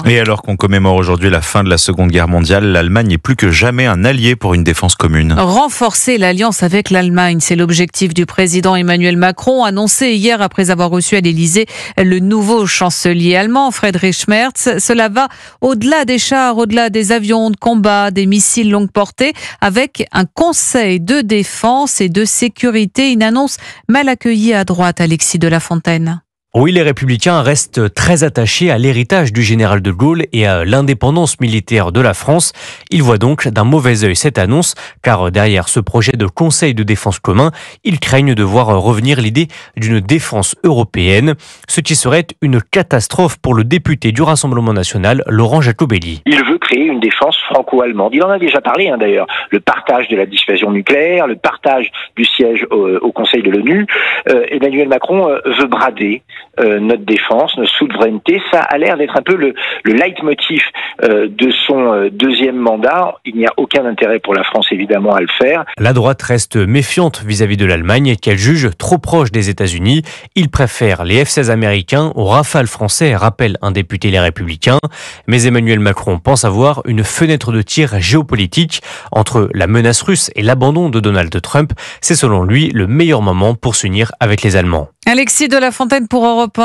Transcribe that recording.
Et alors qu'on commémore aujourd'hui la fin de la Seconde Guerre mondiale, l'Allemagne est plus que jamais un allié pour une défense commune. Renforcer l'alliance avec l'Allemagne, c'est l'objectif du président Emmanuel Macron, annoncé hier après avoir reçu à l'Élysée le nouveau chancelier allemand, Friedrich Merz. Cela va au-delà des chars, au-delà des avions de combat, des missiles longue portée, avec un conseil de défense et de sécurité. Une annonce mal accueillie à droite, Alexis de la Fontaine. Oui, les Républicains restent très attachés à l'héritage du général de Gaulle et à l'indépendance militaire de la France. Ils voient donc d'un mauvais œil cette annonce, car derrière ce projet de Conseil de défense commun, ils craignent de voir revenir l'idée d'une défense européenne, ce qui serait une catastrophe pour le député du Rassemblement national, Laurent Jacobelli. Il veut créer une défense franco-allemande. Il en a déjà parlé d'ailleurs. Le partage de la dissuasion nucléaire, le partage du siège au Conseil de l'ONU. Emmanuel Macron veut brader notre défense, notre souveraineté. Ça a l'air d'être un peu le leitmotiv de son deuxième mandat. Il n'y a aucun intérêt pour la France, évidemment, à le faire. La droite reste méfiante vis-à-vis de l'Allemagne, qu'elle juge trop proche des États-Unis. Il préfère les F-16 américains aux Rafales français, rappelle un député Les Républicains. Mais Emmanuel Macron pense avoir une fenêtre de tir géopolitique entre la menace russe et l'abandon de Donald Trump. C'est selon lui le meilleur moment pour s'unir avec les Allemands. Alexis de la Fontaine pour Europe 1.